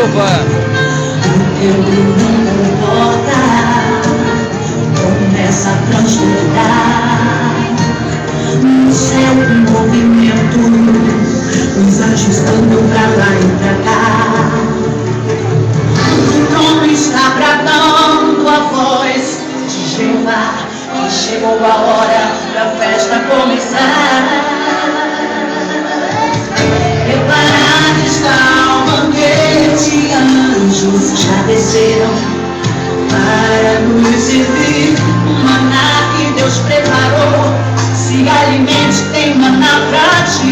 Silva. O teu não importa, começa a transbordar no céu em movimento, os anjos andam pra lá e pra cá. O trono está bradando a voz de Jeová, que chegou a hora da festa começar. Preparado está o banquete, anjos já desceram para nos servir. O maná que Deus preparou, se alimente, tem maná pra ti.